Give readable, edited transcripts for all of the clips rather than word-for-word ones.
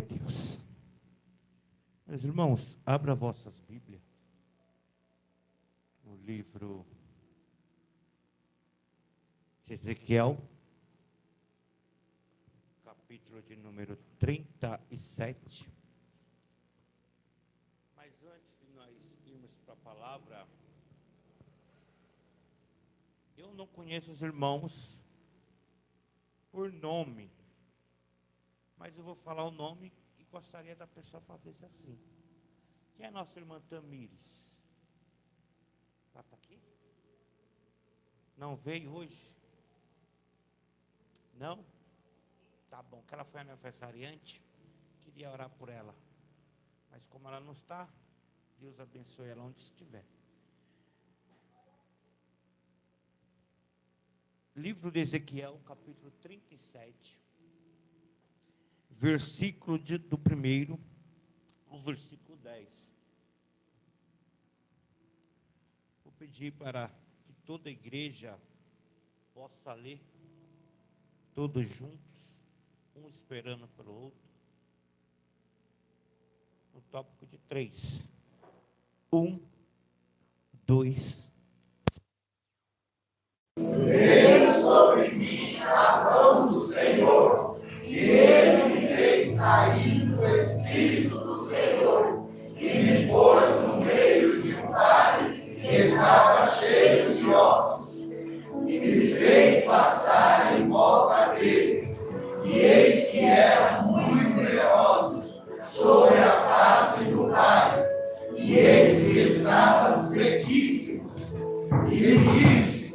Deus. Meus irmãos, abra vossas Bíblias no livro de Ezequiel, capítulo de número 37. Mas antes de nós irmos para a palavra, eu não conheço os irmãos por nome, mas eu vou falar o nome e gostaria da pessoa fazer isso assim. Quem é a nossa irmã Tamires? Ela está aqui? Não veio hoje? Não? Tá bom, que ela foi aniversariante, queria orar por ela. Mas como ela não está, Deus abençoe ela onde estiver. Livro de Ezequiel, capítulo 37. Versículo do primeiro, o versículo 10. Vou pedir para que toda a igreja possa ler, todos juntos, um esperando pelo outro, no tópico de 3. 1, 2. Veio sobre mim a mão do Senhor, e Ele me fez sair do Espírito do Senhor, e me pôs no meio de um vale que estava cheio de ossos, e me fez passar em volta deles, e eis que eram muito numerosos sobre a face do vale, e eis que estavam sequíssimos, e me disse: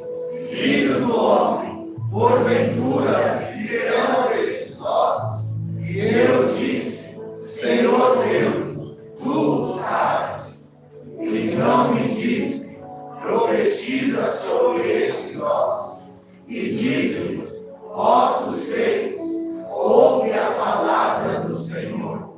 Filho do homem, porventura viverão estes ossos? E eu disse: Senhor Deus, tu o sabes. Então me disse: profetiza sobre estes ossos, e dize-lhes: ossos feitos, ouve a palavra do Senhor.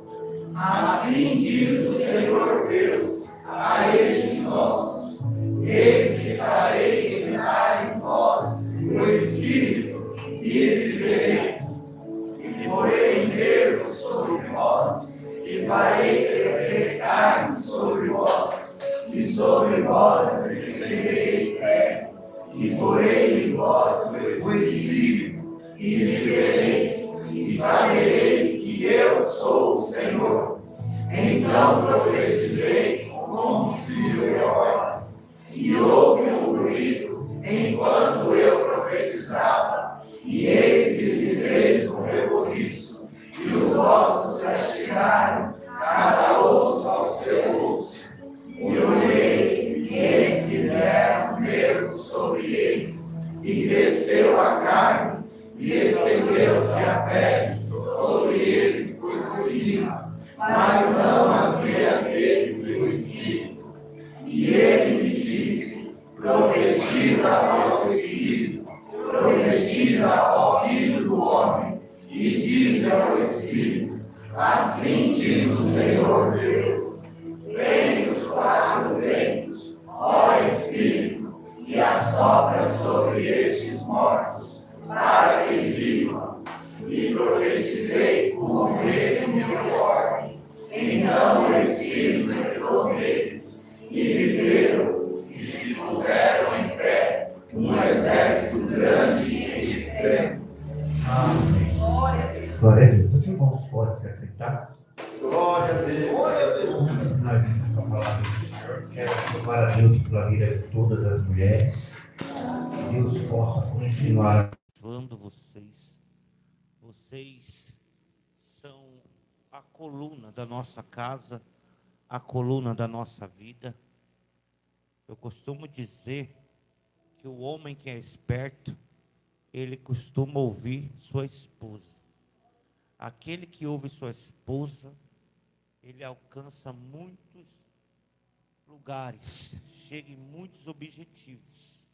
Assim diz o Senhor Deus a estes ossos: eis que farei entrar em vós o Espírito, e vivereis, e porei nervos sobre vós, e farei crescer carne sobre vós, e sobre vós estenderei pé, e porei em vós o Espírito, e vivereis, e sabereis que eu sou o Senhor. Então profetizei como se eu e houve um ruído enquanto eu profetizava, e eis que se fez um reboliço, e os ossos se achegaram, cada osso ao seu osso. E olhei, e eis que deram nervos sobre eles, e cresceu a carne, e estendeu-se a pele sobre eles por cima, mas não havia neles o Espírito. E ele me disse: profetiza ao Espírito, profetiza ao Filho do Homem, e diz ao Espírito: assim diz o Senhor Deus: vem os quatro ventos, ó Espírito, e assopra sobre estes mortos, para que vivam. E profetizei como ele me ordem. Então o Espírito entrou neles, e viveram, e se puseram em pé, um exército grande e extremo. Amém. Glória a Deus. Glória a Deus. Os irmãos podem se aceitar? Glória a Deus. Glória a Deus. Antes de nós irmos com a palavra do Senhor, quero louvar a Deus pela vida de todas as mulheres. Que Deus possa continuar Abençoando vocês. Vocês são a coluna da nossa casa, a coluna da nossa vida. Eu costumo dizer que o homem que é esperto, ele costuma ouvir sua esposa. Aquele que ouve sua esposa, ele alcança muitos lugares, chega em muitos objetivos.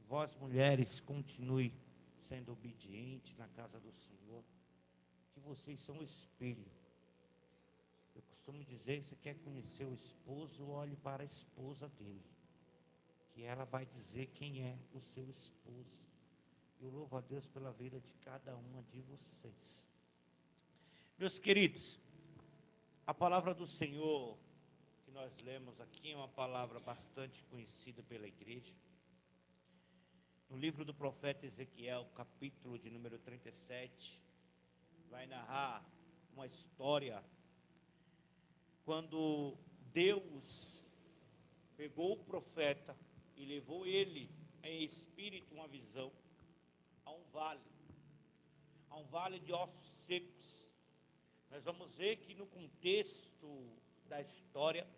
Vós, mulheres, continue sendo obedientes na casa do Senhor, que vocês são o espelho. Eu costumo dizer que você quer conhecer o esposo, olhe para a esposa dele, que ela vai dizer quem é o seu esposo. Eu louvo a Deus pela vida de cada uma de vocês. Meus queridos, a palavra do Senhor que nós lemos aqui é uma palavra bastante conhecida pela igreja. No livro do profeta Ezequiel, capítulo de número 37, vai narrar uma história quando Deus pegou o profeta e levou ele em espírito, uma visão, a um vale de ossos secos. Nós vamos ver que no contexto da história,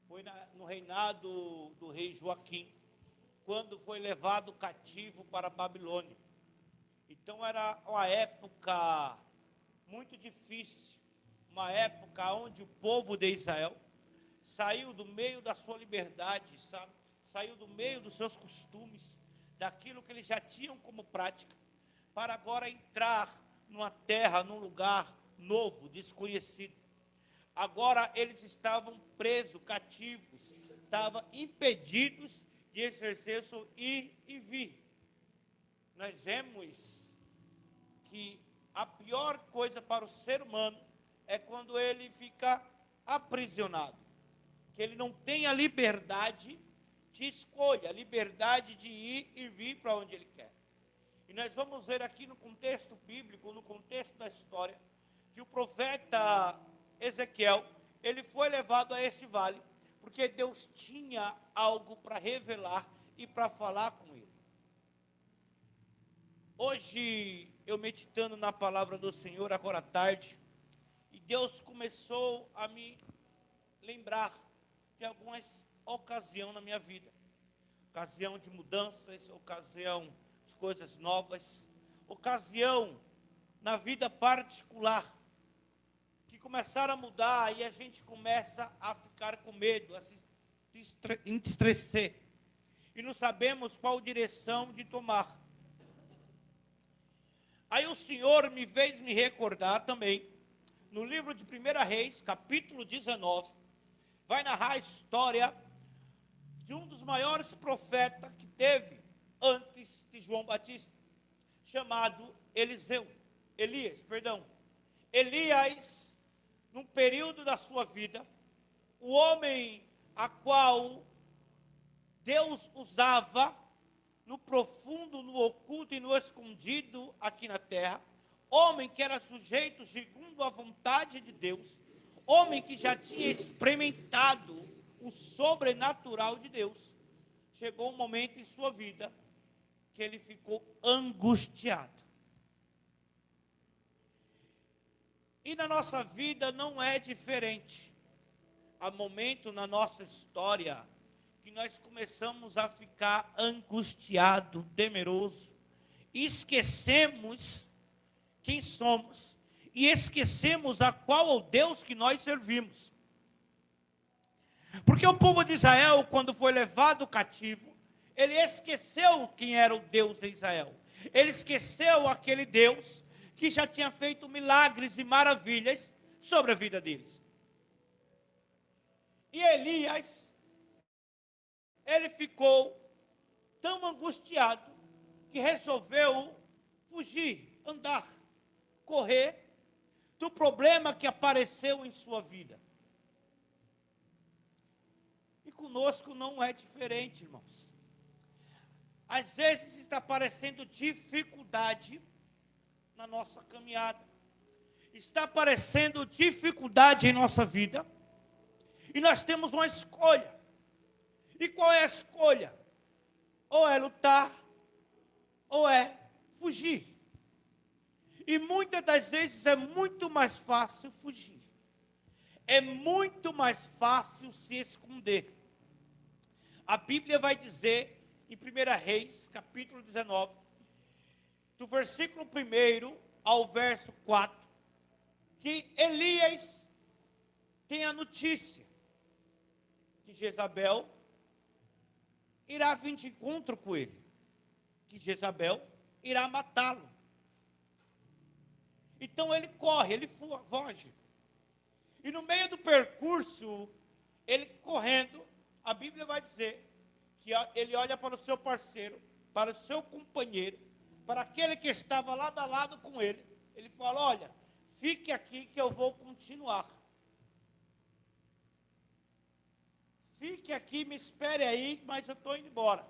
foi no reinado do rei Joaquim, quando foi levado cativo para a Babilônia. Então era uma época muito difícil, uma época onde o povo de Israel saiu do meio da sua liberdade, sabe? Saiu do meio dos seus costumes, daquilo que eles já tinham como prática, para agora entrar numa terra, num lugar novo, desconhecido. Agora eles estavam presos, cativos, estavam impedidos de exercer seu ir e vir. Nós vemos que a pior coisa para o ser humano é quando ele fica aprisionado, que ele não tem a liberdade de escolha, a liberdade de ir e vir para onde ele quer. E nós vamos ver aqui no contexto bíblico, no contexto da história, que o profeta Ezequiel, ele foi levado a este vale, porque Deus tinha algo para revelar e para falar com ele. Hoje, eu meditando na palavra do Senhor, agora à tarde, e Deus começou a me lembrar de algumas ocasiões na minha vida. Ocasião de mudanças, ocasião de coisas novas, ocasião na vida particular, que começaram a mudar e a gente começa a ficar com medo, a se entristecer, e não sabemos qual direção de tomar. Aí o Senhor me fez me recordar também, no livro de 1 Reis, capítulo 19, vai narrar a história de um dos maiores profetas que teve antes de João Batista, chamado Elias. Elias, num período da sua vida, o homem a qual Deus usava no profundo, no oculto e no escondido aqui na terra, homem que era sujeito segundo a vontade de Deus, homem que já tinha experimentado o sobrenatural de Deus. Chegou um momento em sua vida que ele ficou angustiado. E na nossa vida não é diferente. Há momento na nossa história que nós começamos a ficar angustiado, temeroso, esquecemos quem somos e esquecemos a qual o Deus que nós servimos. Porque o povo de Israel, quando foi levado cativo, ele esqueceu quem era o Deus de Israel. Ele esqueceu aquele Deus que já tinha feito milagres e maravilhas sobre a vida deles. E Elias, ele ficou tão angustiado que resolveu fugir, andar, correr do problema que apareceu em sua vida. E conosco não é diferente, irmãos. Às vezes está aparecendo dificuldade na nossa caminhada. Está aparecendo dificuldade em nossa vida. E nós temos uma escolha. E qual é a escolha? Ou é lutar, ou é fugir. E muitas das vezes é muito mais fácil fugir. É muito mais fácil se esconder. A Bíblia vai dizer, em 1 Reis, capítulo 19, do versículo 1 ao verso 4, que Elias tem a notícia que Jezabel irá vir de encontro com ele, que Jezabel irá matá-lo. Então ele corre, ele foge. E no meio do percurso, ele correndo, a Bíblia vai dizer que ele olha para o seu parceiro, para o seu companheiro, para aquele que estava lado a lado com ele. Ele fala: olha, fique aqui que eu vou continuar. Fique aqui, me espere aí, mas eu estou indo embora.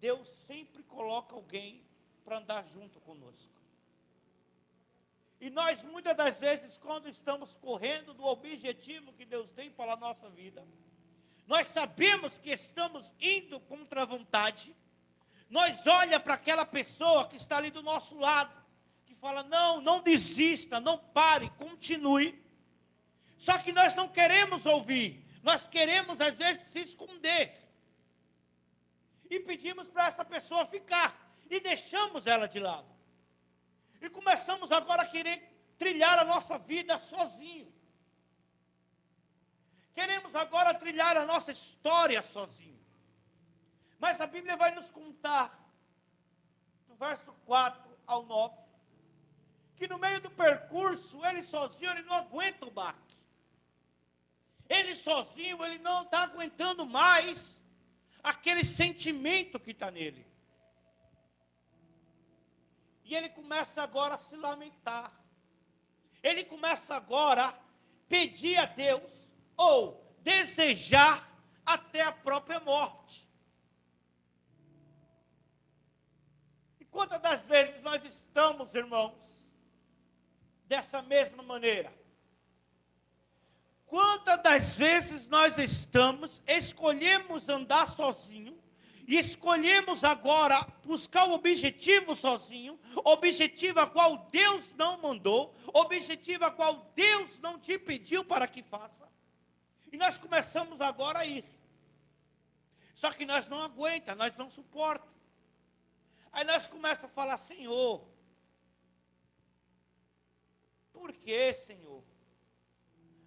Deus sempre coloca alguém para andar junto conosco. E nós, muitas das vezes, quando estamos correndo do objetivo que Deus tem para a nossa vida, nós sabemos que estamos indo contra a vontade, nós olhamos para aquela pessoa que está ali do nosso lado, que fala, não, não desista, não pare, continue. Só que nós não queremos ouvir, nós queremos às vezes se esconder. E pedimos para essa pessoa ficar, e deixamos ela de lado. E começamos agora a querer trilhar a nossa vida sozinho. Queremos agora trilhar a nossa história sozinho. Mas a Bíblia vai nos contar, do verso 4 ao 9, que no meio do percurso, ele sozinho, ele não aguenta o baque. Ele sozinho, ele não está aguentando mais aquele sentimento que está nele. E ele começa agora a se lamentar. Ele começa agora a pedir a Deus, ou desejar até a própria morte. E quantas das vezes nós estamos, irmãos, dessa mesma maneira? Quantas das vezes nós escolhemos andar sozinho, e escolhemos agora buscar o objetivo sozinho, objetivo a qual Deus não mandou, objetivo a qual Deus não te pediu para que faça. E nós começamos agora a ir. Só que nós não aguentamos, nós não suportamos. Aí nós começamos a falar, Senhor, por que, Senhor?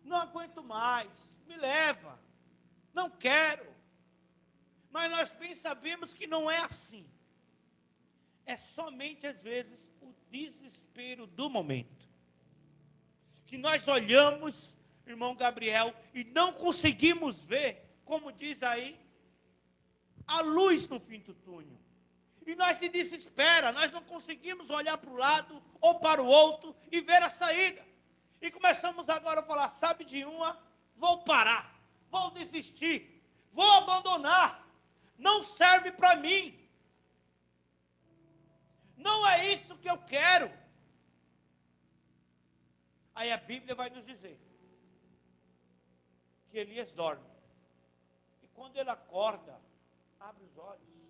Não aguento mais, me leva, não quero. Mas nós bem sabemos que não é assim. É somente, às vezes, o desespero do momento. Que nós olhamos, irmão Gabriel, e não conseguimos ver, como diz aí, a luz no fim do túnel. E nós se desespera, nós não conseguimos olhar para o lado ou para o outro e ver a saída. E começamos agora a falar, sabe de uma? Vou parar, vou desistir, vou abandonar. Não serve para mim. Não é isso que eu quero. Aí a Bíblia vai nos dizer que Elias dorme. E quando ele acorda, abre os olhos,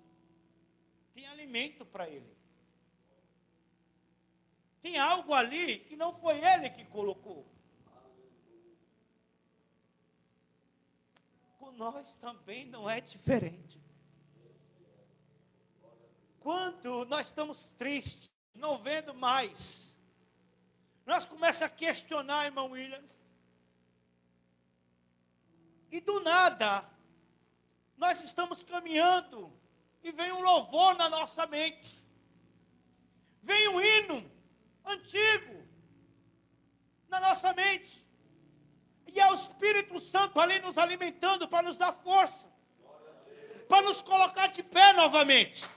tem alimento para ele. Tem algo ali que não foi ele que colocou. Com nós também não é diferente. Quando nós estamos tristes, não vendo mais, nós começamos a questionar, irmão Williams, e do nada, nós estamos caminhando, e vem um louvor na nossa mente, vem um hino antigo na nossa mente, e é o Espírito Santo ali nos alimentando para nos dar força, para nos colocar de pé novamente.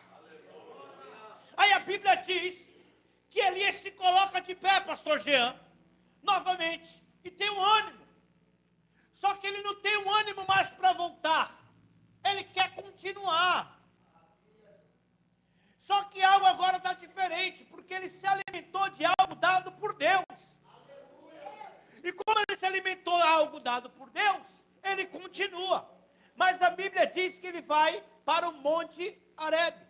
Aí a Bíblia diz que Elias se coloca de pé, pastor Jean, novamente, e tem um ânimo. Só que ele não tem um ânimo mais para voltar. Ele quer continuar. Só que algo agora está diferente, porque ele se alimentou de algo dado por Deus. E como ele se alimentou de algo dado por Deus, ele continua. Mas a Bíblia diz que ele vai para o Monte Horebe,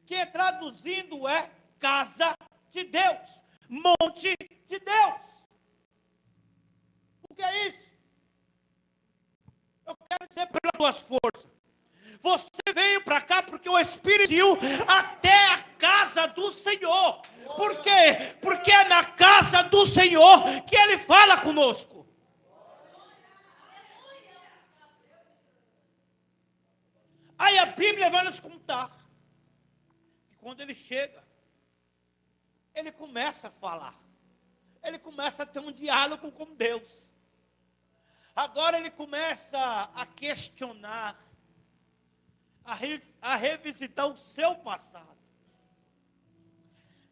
que traduzindo é casa de Deus, monte de Deus. O que é isso? Eu quero dizer pelas tuas forças, você veio para cá porque o Espírito viu até a casa do Senhor. Por quê? Porque é na casa do Senhor que Ele fala conosco. Aí a Bíblia vai nos contar. Quando ele chega, ele começa a falar. Ele começa a ter um diálogo com Deus. Agora ele começa a questionar, a revisitar o seu passado.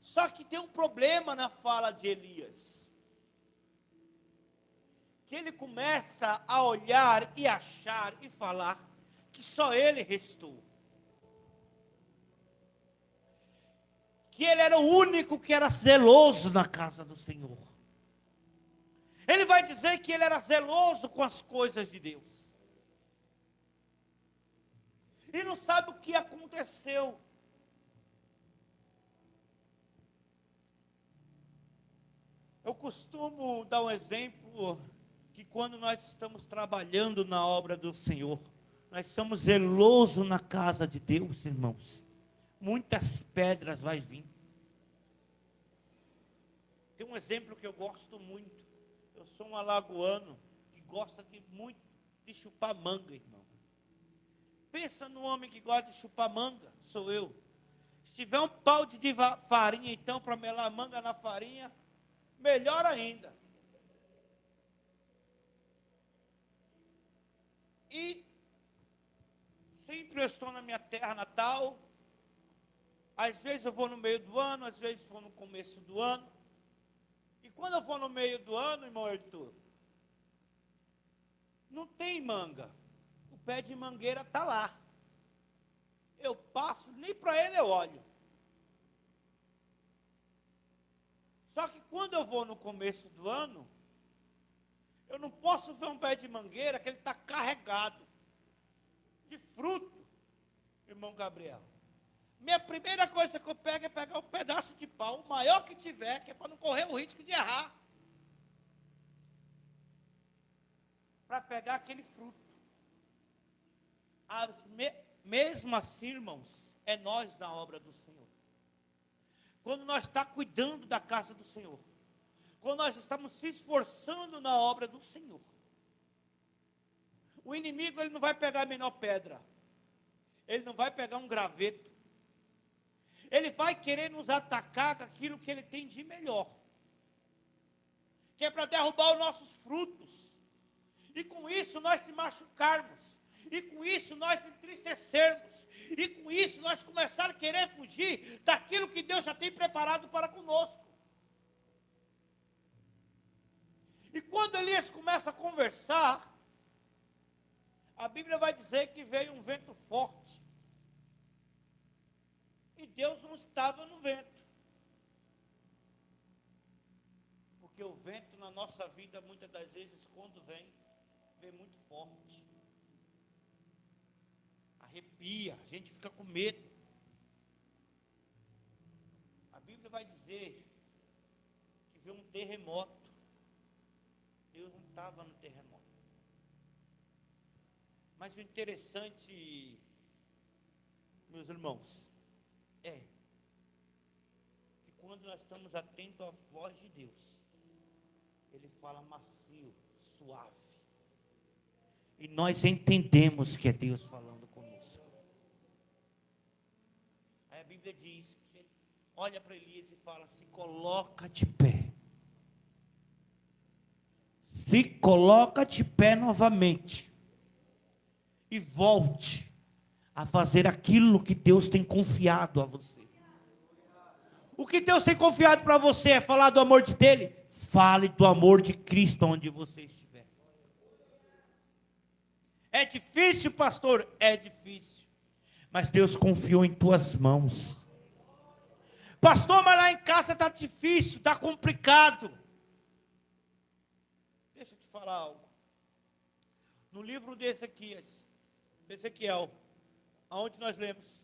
Só que tem um problema na fala de Elias. Que ele começa a olhar e achar e falar que só ele restou. Que ele era o único que era zeloso na casa do Senhor. Ele vai dizer que ele era zeloso com as coisas de Deus. E não sabe o que aconteceu. Eu costumo dar um exemplo que quando nós estamos trabalhando na obra do Senhor, nós somos zelosos na casa de Deus, irmãos. Muitas pedras vai vir. Tem um exemplo que eu gosto muito. Eu sou um alagoano que gosta muito de chupar manga, irmão. Pensa no homem que gosta de chupar manga, sou eu. Se tiver um balde de farinha, então, para melar manga na farinha, melhor ainda. E sempre eu estou na minha terra natal. Às vezes eu vou no meio do ano, às vezes vou no começo do ano. E quando eu vou no meio do ano, irmão Arthur, não tem manga. O pé de mangueira está lá. Eu passo, nem para ele eu olho. Só que quando eu vou no começo do ano, eu não posso ver um pé de mangueira que ele está carregado de fruto, irmão Gabriel. Minha primeira coisa que eu pego é pegar um pedaço de pau, o maior que tiver, que é para não correr o risco de errar. Para pegar aquele fruto. Mesmo assim, irmãos, é nós na obra do Senhor. Quando nós estamos cuidando da casa do Senhor, quando nós estamos se esforçando na obra do Senhor, o inimigo ele não vai pegar a menor pedra, ele não vai pegar um graveto, ele vai querer nos atacar com aquilo que ele tem de melhor, que é para derrubar os nossos frutos, e com isso nós se machucarmos, e com isso nós entristecermos, e com isso nós começar a querer fugir daquilo que Deus já tem preparado para conosco. E quando Elias começa a conversar, a Bíblia vai dizer que veio um vento forte. E Deus não estava no vento. Porque o vento na nossa vida, muitas das vezes, quando vem muito forte. Arrepia, a gente fica com medo. A Bíblia vai dizer que veio um terremoto. Deus não estava no terremoto. Mas o interessante, meus irmãos, é que quando nós estamos atentos à voz de Deus, Ele fala macio, suave. E nós entendemos que é Deus falando conosco. Aí a Bíblia diz que olha para Elias e fala: se coloca de pé. Se coloca de pé novamente. E volte a fazer aquilo que Deus tem confiado a você. O que Deus tem confiado para você é falar do amor dele? Fale do amor de Cristo onde você estiver. É difícil, pastor? É difícil. Mas Deus confiou em tuas mãos. Pastor, mas lá em casa está difícil, está complicado. Deixa eu te falar algo. No livro de Ezequiel, aonde nós lemos,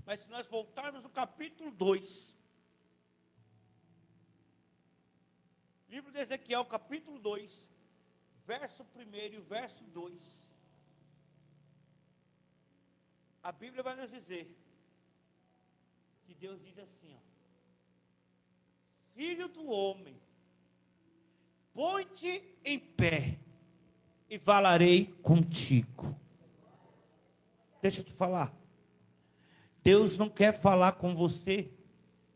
mas se nós voltarmos no capítulo 2, livro de Ezequiel, capítulo 2, verso 1 e o verso 2, a Bíblia vai nos dizer que Deus diz assim, ó: filho do homem, põe-te em pé e falarei contigo. Deixa eu te falar. Deus não quer falar com você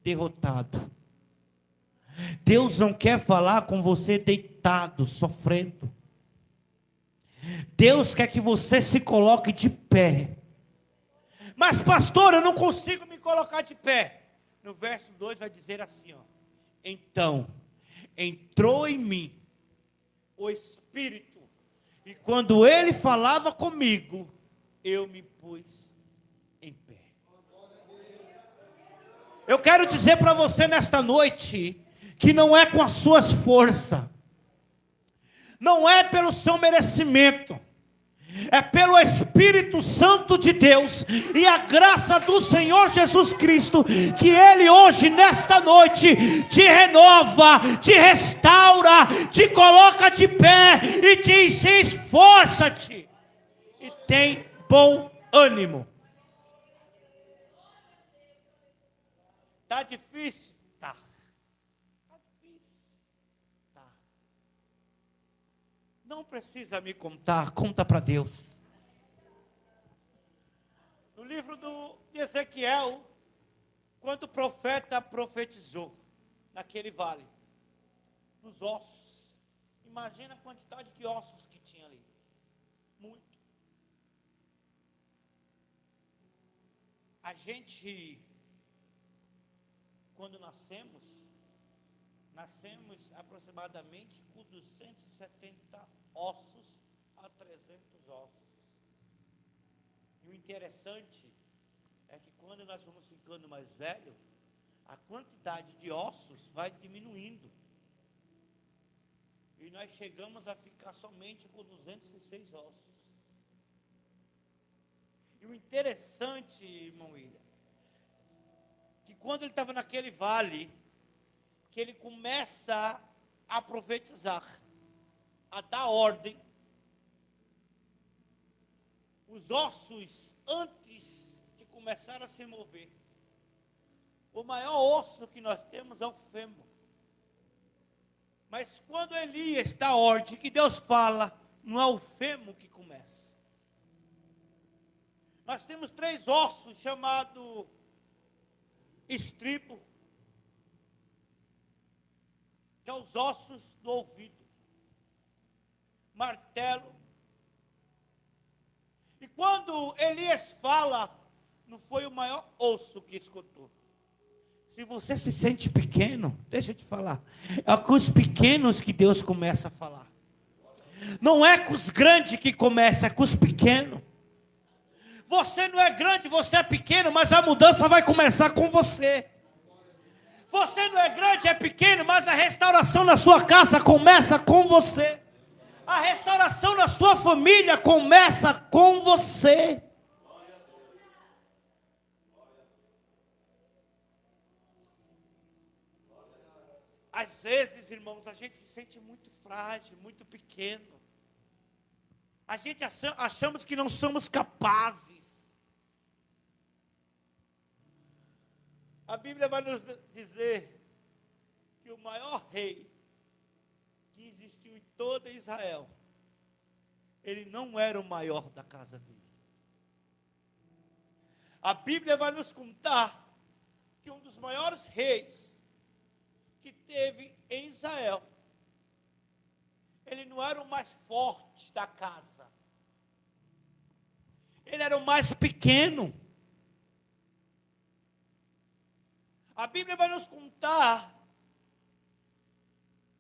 derrotado. Deus não quer falar com você deitado, sofrendo. Deus quer que você se coloque de pé. Mas pastor, eu não consigo me colocar de pé. No verso 2 vai dizer assim, ó. Então, entrou em mim o Espírito, e quando ele falava comigo, eu me pus em pé. Eu quero dizer para você nesta noite, que não é com as suas forças, não é pelo seu merecimento, é pelo Espírito Santo de Deus e a graça do Senhor Jesus Cristo, que Ele hoje, nesta noite, te renova, te restaura, te coloca de pé e te diz: esforça-te e tem bom ânimo. Está difícil? Tá. Está difícil? Tá. Não precisa me contar, conta para Deus. No livro de Ezequiel, quando o profeta profetizou naquele vale, nos ossos, imagina a quantidade de ossos que tinha ali. Muito. A gente, quando nascemos aproximadamente com 270 ossos a 300 ossos. E o interessante é que quando nós vamos ficando mais velhos, a quantidade de ossos vai diminuindo. E nós chegamos a ficar somente com 206 ossos. E o interessante, irmão William, que quando ele estava naquele vale, que ele começa a profetizar, a dar ordem, os ossos, antes de começar a se mover, o maior osso que nós temos é o fêmur. Mas quando Elias dá ordem, que Deus fala, não é o fêmur que começa. Nós temos 3 ossos chamados estribo, que é os ossos do ouvido, martelo. E quando Elias fala, não foi o maior osso que escutou. Se você se sente pequeno, deixa eu te falar, é com os pequenos que Deus começa a falar. Não é com os grandes que começa, é com os pequenos. Você não é grande, você é pequeno, mas a mudança vai começar com você. Você não é grande, é pequeno, mas a restauração na sua casa começa com você. A restauração na sua família começa com você. Às vezes, irmãos, a gente se sente muito frágil, muito pequeno. A gente achamos que não somos capazes. A Bíblia vai nos dizer que o maior rei que existiu em toda Israel, ele não era o maior da casa dele. A Bíblia vai nos contar que um dos maiores reis que teve em Israel, ele não era o mais forte da casa, ele era o mais pequeno. A Bíblia vai nos contar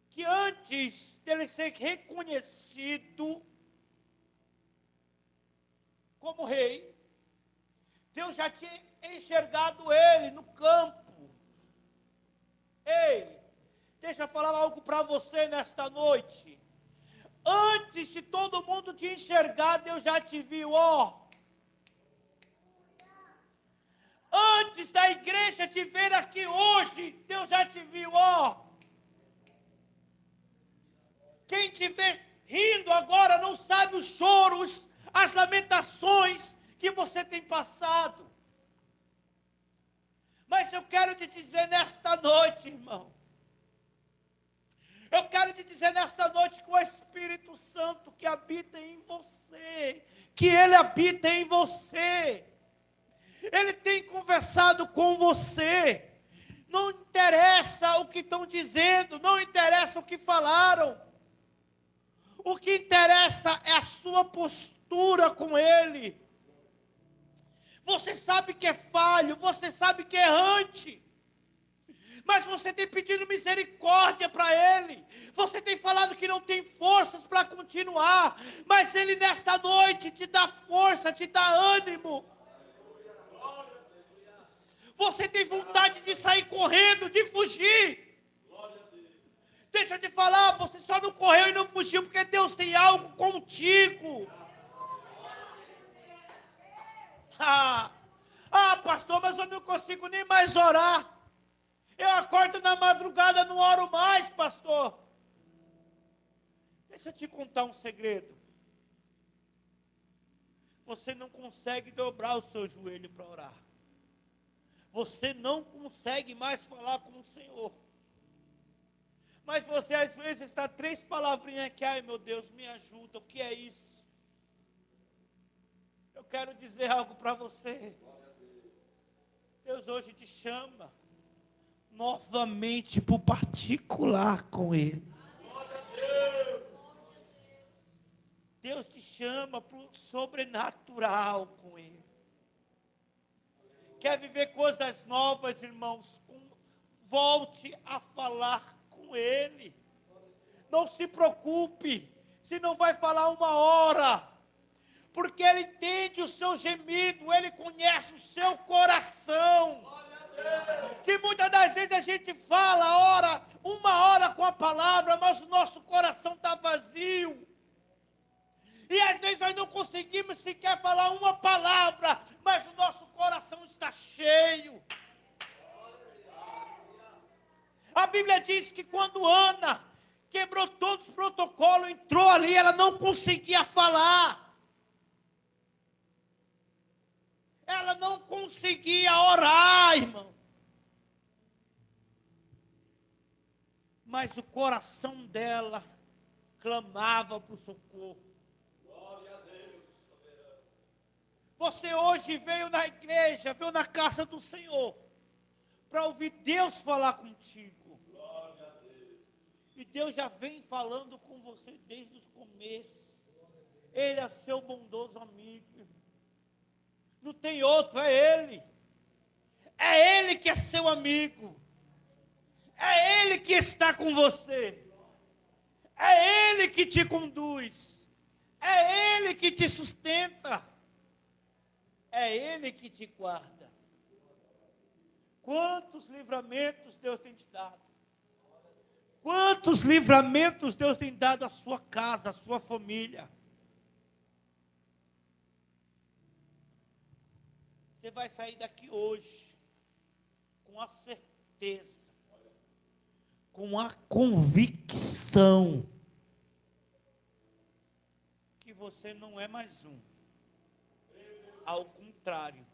que antes dele ser reconhecido como rei, Deus já tinha enxergado ele no campo. Ei, deixa eu falar algo para você nesta noite. Antes de todo mundo te enxergar, Deus já te viu, ó. Antes da igreja te ver aqui hoje, Deus já te viu, ó. Quem te vê rindo agora não sabe os choros, as lamentações que você tem passado. Mas eu quero te dizer nesta noite, irmão. Eu quero te dizer nesta noite que o Espírito Santo que habita em você, que Ele habita em você. Ele tem conversado com você. Não interessa o que estão dizendo, não interessa o que falaram. O que interessa é a sua postura com Ele. Você sabe que é falho, você sabe que é errante. Mas você tem pedido misericórdia para ele. Você tem falado que não tem forças para continuar. Mas ele nesta noite te dá força, te dá ânimo. Você tem vontade de sair correndo, de fugir. Deixa eu te falar, você só não correu e não fugiu porque Deus tem algo contigo. Pastor, mas eu não consigo nem mais orar. Eu acordo na madrugada, não oro mais, pastor. Deixa eu te contar um segredo. Você não consegue dobrar o seu joelho para orar. Você não consegue mais falar com o Senhor. Mas você às vezes está 3 palavrinhas aqui. Ai meu Deus, me ajuda, o que é isso? Eu quero dizer algo para você. Deus hoje te chama novamente para o particular com Ele. Deus te chama para o sobrenatural com Ele. Quer viver coisas novas, irmãos? Volte a falar com Ele. Não se preocupe se não vai falar 1 hora, porque Ele entende o seu gemido, Ele conhece o seu coração. Que muitas das vezes a gente fala, ora, 1 hora com a palavra, mas o nosso coração está vazio. E às vezes nós não conseguimos sequer falar 1 palavra, mas o nosso coração está cheio. A Bíblia diz que quando Ana quebrou todos os protocolos, entrou ali, ela não conseguia falar. Ela não conseguia orar, irmão. Mas o coração dela clamava para o socorro. Glória a Deus, soberano. Você hoje veio na igreja, veio na casa do Senhor, para ouvir Deus falar contigo. Glória a Deus. E Deus já vem falando com você desde os começos. Ele é seu bondoso amigo. Não tem outro, é Ele. É Ele que é seu amigo. É Ele que está com você. É Ele que te conduz. É Ele que te sustenta. É Ele que te guarda. Quantos livramentos Deus tem te dado? Quantos livramentos Deus tem dado à sua casa, à sua família? Você vai sair daqui hoje com a certeza, com a convicção que você não é mais um. Ao contrário,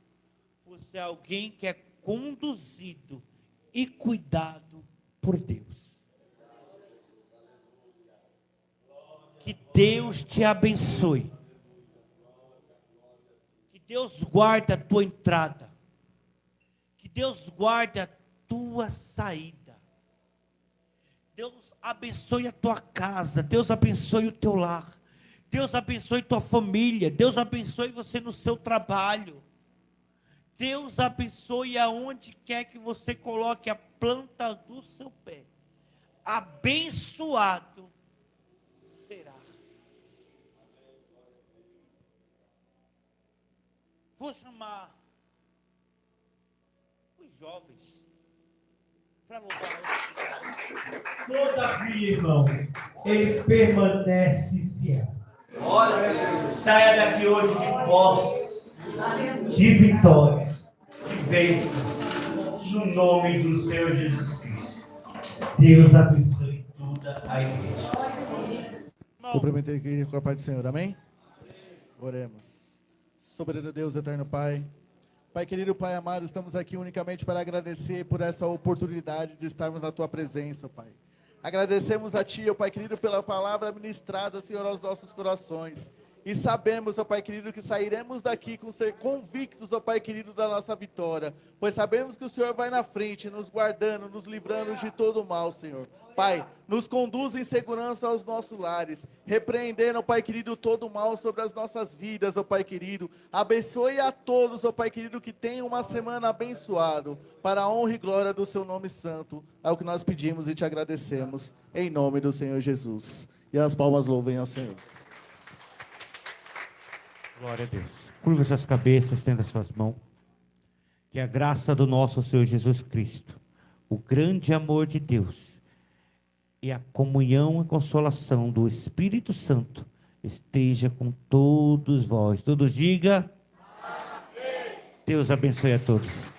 você é alguém que é conduzido e cuidado por Deus. Que Deus te abençoe. Que Deus guarde a tua entrada. Que Deus guarde a tua saída. Deus abençoe a tua casa. Deus abençoe o teu lar. Deus abençoe tua família. Deus abençoe você no seu trabalho. Deus abençoe aonde quer que você coloque a planta do seu pé. Abençoado será. Vou chamar os jovens para louvar. Todavia, irmão, Ele permanece fiel. Saia daqui hoje de posse, De vitória, de bênção, no nome do Senhor Jesus Cristo. Deus abençoe toda a igreja. Cumprimentei aqui com a paz do Senhor, amém? Oremos. Soberano Deus, eterno Pai. Pai querido, Pai amado, estamos aqui unicamente para agradecer por essa oportunidade de estarmos na Tua presença, Pai. Agradecemos a Ti, ó Pai querido, pela palavra ministrada, Senhor, aos nossos corações. E sabemos, ó Pai querido, que sairemos daqui com ser convictos, ó Pai querido, da nossa vitória. Pois sabemos que o Senhor vai na frente, nos guardando, nos livrando de todo o mal, Senhor. Pai, nos conduz em segurança aos nossos lares, repreendendo, ó Pai querido, todo o mal sobre as nossas vidas, ó Pai querido. Abençoe a todos, ó Pai querido, que tenham uma semana abençoada, para a honra e glória do seu nome santo. É o que nós pedimos e te agradecemos, em nome do Senhor Jesus. E as palmas louvem ao Senhor. Glória a Deus. Curva suas cabeças, estenda suas mãos. Que a graça do nosso Senhor Jesus Cristo, o grande amor de Deus e a comunhão e consolação do Espírito Santo esteja com todos vós. Todos diga. Amém. Deus abençoe a todos.